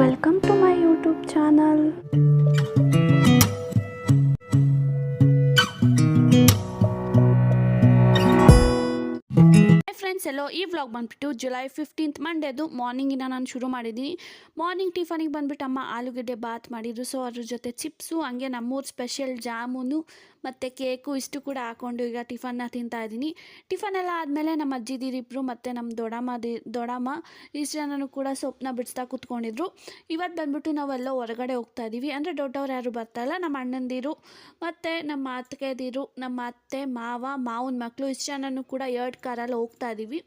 Welcome to my YouTube channel. Friends ಎಲ್ಲೋ ಈ vlog ಬಂದುಬಿಟ್ಟು ಜುಲೈ 15th ಮಂಡೇದು ಮಾರ್ನಿಂಗಿನ ನಾನು ಶುರು ಮಾಡಿದ್ದೀನಿ. ಮಾರ್ನಿಂಗ್ ಟಿಫನಿಗೆ ಬಂದುಬಿಟ್ಟು ಅಮ್ಮ ಆಲೂಗಡ್ಡೆ ಬಾತ್ ಮಾಡಿದ್ರು. ಸೊ ಅದ್ರ ಜೊತೆ ಚಿಪ್ಸು, ಹಂಗೆ ನಮ್ಮೂರು ಸ್ಪೆಷಲ್ ಜಾಮೂನು ಮತ್ತು ಕೇಕು ಇಷ್ಟು ಕೂಡ ಹಾಕ್ಕೊಂಡು ಈಗ ಟಿಫನ್ನ ತಿಂತಾಯಿದ್ದೀನಿ. ಟಿಫನ್ ಎಲ್ಲ ಆದಮೇಲೆ ನಮ್ಮ ಅಜ್ಜಿದಿರಿಬ್ಬರು ಮತ್ತು ನಮ್ಮ ದೊಡ್ಡಮ್ಮ ಇಷ್ಟು ಜನನು ಕೂಡ ಸೊಪ್ಪನ್ನ ಬಿಡಿಸ್ತಾ ಕೂತ್ಕೊಂಡಿದ್ರು. ಇವತ್ತು ಬಂದುಬಿಟ್ಟು ನಾವೆಲ್ಲ ಹೊರಗಡೆ ಹೋಗ್ತಾ ಇದ್ದೀವಿ. ಅಂದರೆ ದೊಡ್ಡವ್ರು ಯಾರು ಬರ್ತಾಯಿಲ್ಲ, ನಮ್ಮ ಅಣ್ಣಂದಿರು ಮತ್ತು ನಮ್ಮ ಅತ್ತಿಗೆದಿರು, ನಮ್ಮ ಅತ್ತೆ, ಮಾವನ ಮಕ್ಕಳು ಇಷ್ಟು ಜನನು ಕೂಡ 2 ಕಾರಲ್ಲಿ ಹೋಗ್ತಾ ಇದ್ದೀವಿ.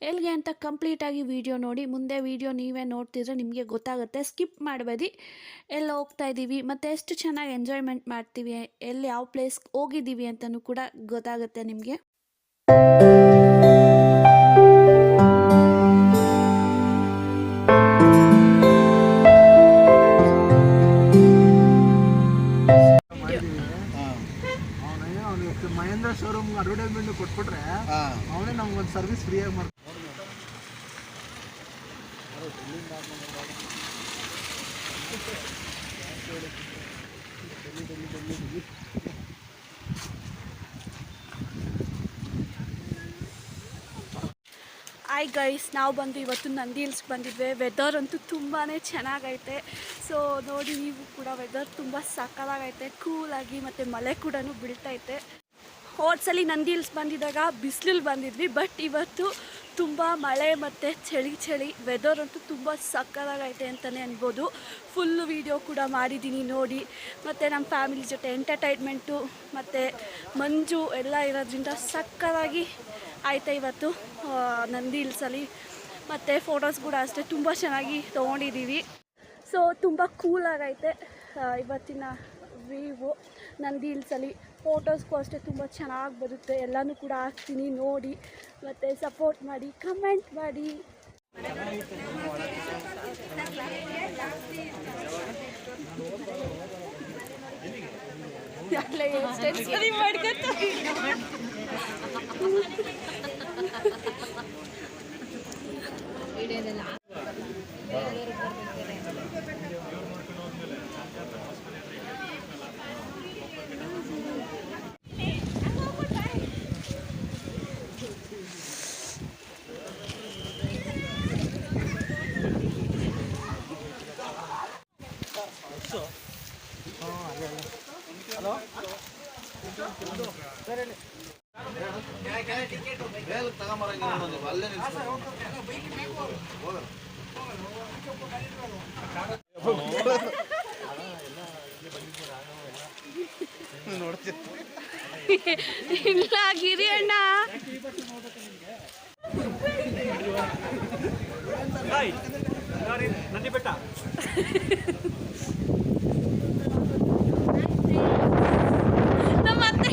ಎಲ್ಲಿಗೆ ಅಂತ ಕಂಪ್ಲೀಟಾಗಿ ವಿಡಿಯೋ ನೋಡಿ. ಮುಂದೆ ವಿಡಿಯೋ ನೀವೇ ನೋಡ್ತಿದ್ರೆ ನಿಮಗೆ ಗೊತ್ತಾಗುತ್ತೆ, ಸ್ಕಿಪ್ ಮಾಡಬೇಡಿ. ಎಲ್ಲ ಹೋಗ್ತಾ ಇದ್ದೀವಿ ಮತ್ತು ಎಷ್ಟು ಚೆನ್ನಾಗಿ ಎಂಜಾಯ್ಮೆಂಟ್ ಮಾಡ್ತೀವಿ, ಎಲ್ಲಿ ಯಾವ ಪ್ಲೇಸ್ ಹೋಗಿದ್ದೀವಿ ಅಂತಲೂ ಕೂಡ ಗೊತ್ತಾಗುತ್ತೆ ನಿಮಗೆ. ಮಹೇಂದ್ರ ಶೋರೂಮ್ ಅಡ್ವರ್ಟೈಸ್ಮೆಂಟ್ ಕೊಟ್ಬಿಟ್ರೆ ಅವನೇ ನಮ್ಗೊಂದು ಸರ್ವಿಸ್ ಫ್ರೀಯಾಗಿ ಮಾಡ್ತಾರೆ. ಹಾಯ್ ಗೈಸ್, ನಾವು ಬಂದು ಇವತ್ತು ನಂದಿ ಹಿಲ್ಸ್ಗೆ ಬಂದಿದ್ವಿ. ವೆದರ್ ಅಂತೂ ತುಂಬಾ ಚೆನ್ನಾಗೈತೆ. ಸೊ ನೋಡಿ ನೀವು ಕೂಡ, ವೆದರ್ ತುಂಬ ಸಕ್ಕತ್ತಾಗೈತೆ, ಕೂಲಾಗಿ, ಮತ್ತು ಮಳೆ ಕೂಡ ಬೀಳ್ತೈತೆ. ಹೋದ್ಸಲಿ ನಂದಿ ಹಿಲ್ಸ್ ಬಂದಿದ್ದಾಗ ಬಿಸಿಲಲ್ಲಿ ಬಂದಿದ್ವಿ, ಬಟ್ ಇವತ್ತು ತುಂಬ ಮಳೆ ಮತ್ತು ಚಳಿ. ವೆದರ್ ಅಂತೂ ತುಂಬ ಸಕ್ಕತ್ತಾಗೈತೆ ಅಂತಲೇ ಅನ್ಬೋದು. ಫುಲ್ಲು ವೀಡಿಯೋ ಕೂಡ ಮಾಡಿದ್ದೀನಿ ನೋಡಿ. ಮತ್ತು ನಮ್ಮ ಫ್ಯಾಮಿಲಿ ಜೊತೆ ಎಂಟರ್ಟೈನ್ಮೆಂಟು ಮತ್ತು ಮಂಜು ಎಲ್ಲ ಇರೋದ್ರಿಂದ ಸಕ್ಕತ್ತಾಗಿ ಆಯಿತಾ ಇವತ್ತು ನಂದಿ ಹಿಲ್ಸಲ್ಲಿ. ಮತ್ತು ಫೋಟೋಸ್ ಕೂಡ ಅಷ್ಟೇ ತುಂಬ ಚೆನ್ನಾಗಿ ತೊಗೊಂಡಿದ್ದೀವಿ. ಸೊ ತುಂಬ ಕೂಲಾಗೈತೆ ಇವತ್ತಿನ ವ್ಯೂವು ನಂದಿ ಹಿಲ್ಸಲ್ಲಿ. ಫೋಟೋಸ್ಗೂ ಅಷ್ಟೇ ತುಂಬ ಚೆನ್ನಾಗಿ ಬರುತ್ತೆ. ಎಲ್ಲನೂ ಕೂಡ ಹಾಕ್ತೀನಿ ನೋಡಿ, ಮತ್ತು ಸಪೋರ್ಟ್ ಮಾಡಿ, ಕಮೆಂಟ್ ಮಾಡಿ. ಇಲ್ಲ ಗಿರಿ ಅಣ್ಣ, ನಂದಿ ಬೆಟ್ಟ ನಮ್ಮ ಅತ್ತೆ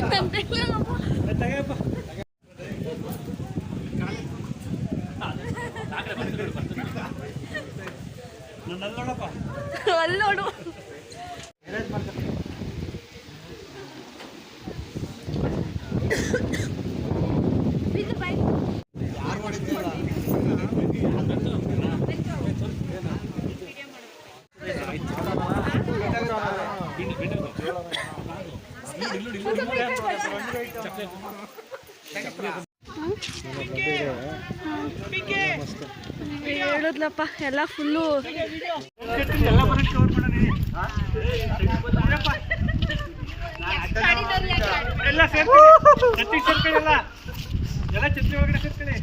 ಅಲ್ಲೋಡು. ಹೇಳಿದ್ಲಪ್ಪ ಎಲ್ಲ ಫುಲ್ಲು ಎಲ್ಲ ಸೇರ್ಕೊಳ್ಳಿ, ಎಲ್ಲ ಛತ್ರಿ ಒಳಗಡೆ ಸೇರ್ಕೊಳ್ಳಿ.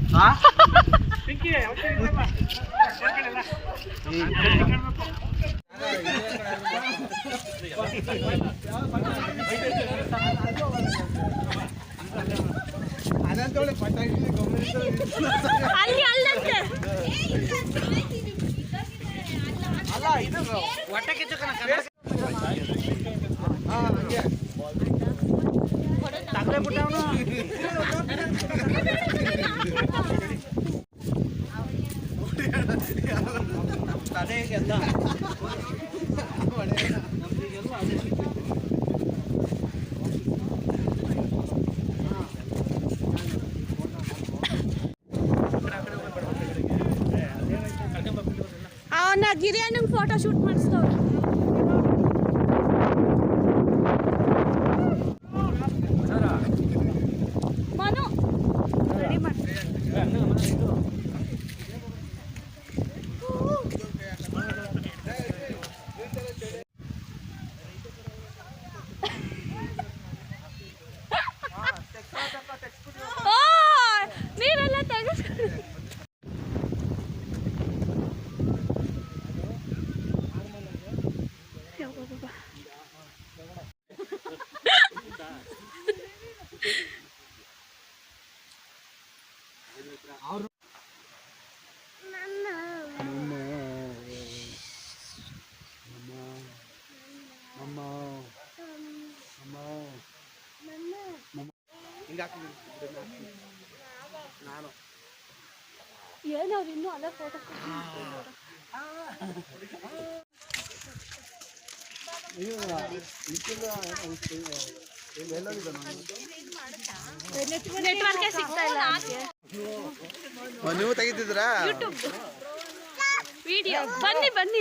ಪಿಂಕಿ ಅದಂತೋಳೆ ಪಟಾಕಿ ಅಲ್ಲಿ ಅಲ್ಲಂತೆ ಅಲ್ಲ ಇದು ಹೊಟ್ಟೆ ಕಿಚ್ಚು ಕಣ ತಗಲೆ ಬಿಟ್ಟವನು ತಲೆ ಗೆದ್ದ ಅವನ ಗಿರಿಯಣ್ಣಂಗೆ ಫೋಟೋ ಶೂಟ್ ಮಾಡಿಸ್ತವ್ರು. ಮನು ರೆಡಿ ಮಾಡಿ. ನೀವೆಲ್ಲ ತೆಗೆಸ್ಕೊಂಡು ಏನು ಅವ್ರು ಇನ್ನೂ ಅಲ್ಲೇ ಫೋಟೋ ನೆಟ್ವರ್ಕೇ ಸಿಗ್ತಾ ಇಲ್ಲ. ನೀವು ತೆಗಿತಿದ್ರಾ ಯೂಟ್ಯೂಬ್ ವಿಡಿಯೋ? ಬನ್ನಿ ಬನ್ನಿ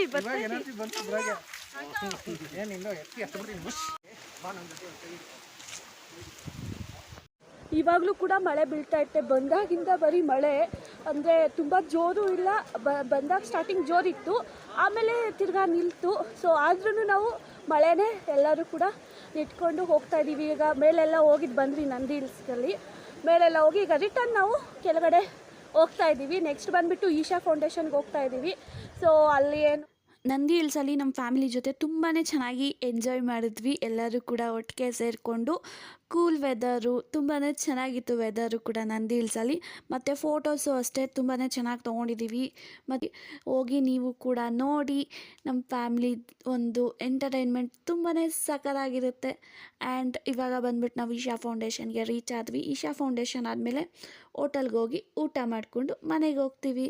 ಇವಾಗಲೂ ಕೂಡ ಮಳೆ ಬೀಳ್ತಾ ಇತ್ತೆ. ಬಂದಾಗಿಂದ ಬರೀ ಮಳೆ, ಅಂದರೆ ತುಂಬ ಜೋರು ಇಲ್ಲ. ಬಂದಾಗ ಸ್ಟಾರ್ಟಿಂಗ್ ಜೋರಿತ್ತು, ಆಮೇಲೆ ತಿರ್ಗಾ ನಿಲ್ತು. ಸೊ ಆದ್ರೂ ನಾವು ಮಳೆನೇ ಎಲ್ಲರೂ ಕೂಡ ಇಟ್ಕೊಂಡು ಹೋಗ್ತಾ ಇದ್ದೀವಿ. ಈಗ ಮೇಲೆಲ್ಲ ಹೋಗಿದ್ದು ಬಂದ್ವಿ ನಂದಿ ಹಿಲ್ಸ್ನಲ್ಲಿ. ಮೇಲೆಲ್ಲ ಹೋಗಿ ಈಗ ರಿಟರ್ನ್ ನಾವು ಕೆಳಗಡೆ ಹೋಗ್ತಾ ಇದ್ದೀವಿ. ನೆಕ್ಸ್ಟ್ ಬಂದುಬಿಟ್ಟು ಈಶಾ ಫೌಂಡೇಶನ್ಗೆ ಹೋಗ್ತಾ ಇದ್ದೀವಿ. ಸೊ ಅಲ್ಲಿ ಏನು ನಂದಿ ಹಿಲ್ಸಲ್ಲಿ ನಮ್ಮ ಫ್ಯಾಮಿಲಿ ಜೊತೆ ತುಂಬಾ ಚೆನ್ನಾಗಿ ಎಂಜಾಯ್ ಮಾಡಿದ್ವಿ. ಎಲ್ಲರೂ ಕೂಡ ಒಟ್ಟಿಗೆ ಸೇರಿಕೊಂಡು ಕೂಲ್ ವೆದರು, ತುಂಬಾ ಚೆನ್ನಾಗಿತ್ತು ವೆದರು ಕೂಡ ನಂದಿ ಹಿಲ್ಸಲ್ಲಿ. ಮತ್ತು ಫೋಟೋಸು ಅಷ್ಟೇ ತುಂಬಾ ಚೆನ್ನಾಗಿ ತೊಗೊಂಡಿದ್ದೀವಿ. ಮತ್ತು ಹೋಗಿ ನೀವು ಕೂಡ ನೋಡಿ. ನಮ್ಮ ಫ್ಯಾಮ್ಲಿ ಒಂದು ಎಂಟರ್ಟೈನ್ಮೆಂಟ್ ತುಂಬಾ ಸಖತ್ತಾಗಿರುತ್ತೆ. ಆ್ಯಂಡ್ ಇವಾಗ ಬಂದ್ಬಿಟ್ಟು ನಾವು ಈಶಾ ಫೌಂಡೇಶನ್ಗೆ ರೀಚ್ ಆದ್ವಿ. ಈಶಾ ಫೌಂಡೇಶನ್ ಆದಮೇಲೆ ಹೋಟೆಲ್ಗೆ ಹೋಗಿ ಊಟ ಮಾಡಿಕೊಂಡು ಮನೆಗೆ ಹೋಗ್ತೀವಿ.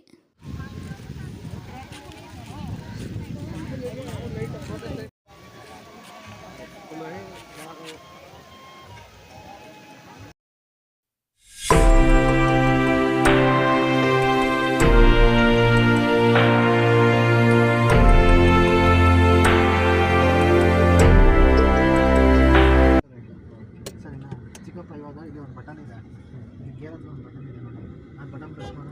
ಚಿಕ್ಕಪ್ಪ ಇವಾಗ ಇದು ಒಂದು ಬಟನ್ ಇದೆ, ಗೇರ್ ಹತ್ರ ಒಂದು ಬಟನ್ ಇದೆ ನೋಡಿ, ಆ ಬಟನ್ ಪ್ರೆಸ್ ಮಾಡು.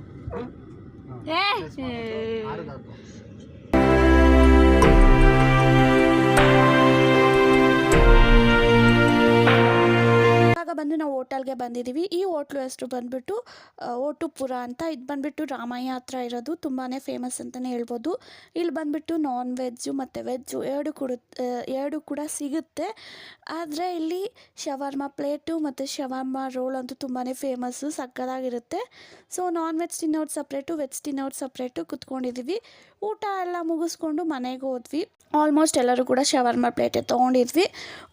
ಇವಾಗ ಬಂದು ನಾವು ಹೋಟೆಲ್ಗೆ ಬಂದಿದ್ದೀವಿ. ಈ ಹೋಟ್ಲು ಹೆಸರು ಬಂದುಬಿಟ್ಟು ಓಟುಪುರ ಅಂತ. ಇದು ಬಂದುಬಿಟ್ಟು ರಾಮಯ್ಯ ಹತ್ರ ಇರೋದು, ತುಂಬಾ ಫೇಮಸ್ ಅಂತಲೇ ಹೇಳ್ಬೋದು. ಇಲ್ಲಿ ಬಂದುಬಿಟ್ಟು ನಾನ್ ವೆಜ್ಜು ಮತ್ತು ವೆಜ್ಜು ಎರಡು ಕೂಡ ಸಿಗುತ್ತೆ. ಆದರೆ ಇಲ್ಲಿ ಶವರ್ಮ ಪ್ಲೇಟು ಮತ್ತು ಶವರ್ಮ ರೋಲ್ ಅಂತೂ ತುಂಬಾ ಫೇಮಸ್ಸು, ಸಕ್ಕತ್ತಾಗಿರುತ್ತೆ. ಸೊ ನಾನ್ ವೆಜ್ ತಿನ್ನೋರು ಸಪ್ರೇಟು, ವೆಜ್ ತಿನ್ನೋರು ಸಪ್ರೇಟು ಕೂತ್ಕೊಂಡಿದ್ದೀವಿ. ಊಟ ಎಲ್ಲ ಮುಗಿಸ್ಕೊಂಡು ಮನೆಗೆ ಹೋದ್ವಿ. ಆಲ್ಮೋಸ್ಟ್ ಎಲ್ಲರೂ ಕೂಡ ಶವರ್ಮ ಪ್ಲೇಟೇ ತೊಗೊಂಡಿದ್ವಿ.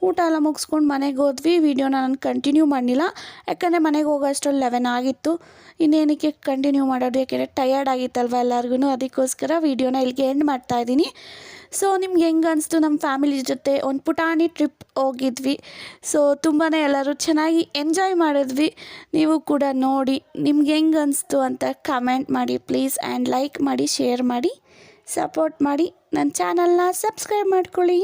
ಊಟ ಎಲ್ಲ ಮುಗಿಸ್ಕೊಂಡು ಮನೆಗೆ ಹೋದ್ವಿ. ವೀಡಿಯೋನ ನಾನು ಕಂಟಿನ್ಯೂ ಮಾಡಲಿಲ್ಲ, ಯಾಕಂದರೆ ಮನೆಗೆ ಹೋಗೋ ಅಷ್ಟರಲ್ಲಿ 11 ಆಗಿತ್ತು. ಇನ್ನೇನಕ್ಕೆ ಕಂಟಿನ್ಯೂ ಮಾಡೋದು, ಯಾಕೆಂದರೆ ಟಯರ್ಡ್ ಆಗಿತ್ತಲ್ವ ಎಲ್ಲರಿಗೂ. ಅದಕ್ಕೋಸ್ಕರ ವೀಡಿಯೋನ ಇಲ್ಲಿಗೆ ಎಂಡ್ ಮಾಡ್ತಾಯಿದ್ದೀನಿ. ಸೊ ನಿಮ್ಗೆ ಹೆಂಗೆ ಅನಿಸ್ತು? ನಮ್ಮ ಫ್ಯಾಮಿಲಿ ಜೊತೆ ಒಂದು ಪುಟಾಣಿ ಟ್ರಿಪ್ ಹೋಗಿದ್ವಿ. ಸೊ ತುಂಬಾ ಎಲ್ಲರೂ ಚೆನ್ನಾಗಿ ಎಂಜಾಯ್ ಮಾಡಿದ್ವಿ. ನೀವು ಕೂಡ ನೋಡಿ ನಿಮ್ಗೆ ಹೆಂಗೆ ಅನಿಸ್ತು ಅಂತ ಕಮೆಂಟ್ ಮಾಡಿ ಪ್ಲೀಸ್. ಆ್ಯಂಡ್ ಲೈಕ್ ಮಾಡಿ, ಶೇರ್ ಮಾಡಿ, ಸಪೋರ್ಟ್ ಮಾಡಿ. ನನ್ನ ಚಾನಲ್ನ ಸಬ್ಸ್ಕ್ರೈಬ್ ಮಾಡ್ಕೊಳ್ಳಿ.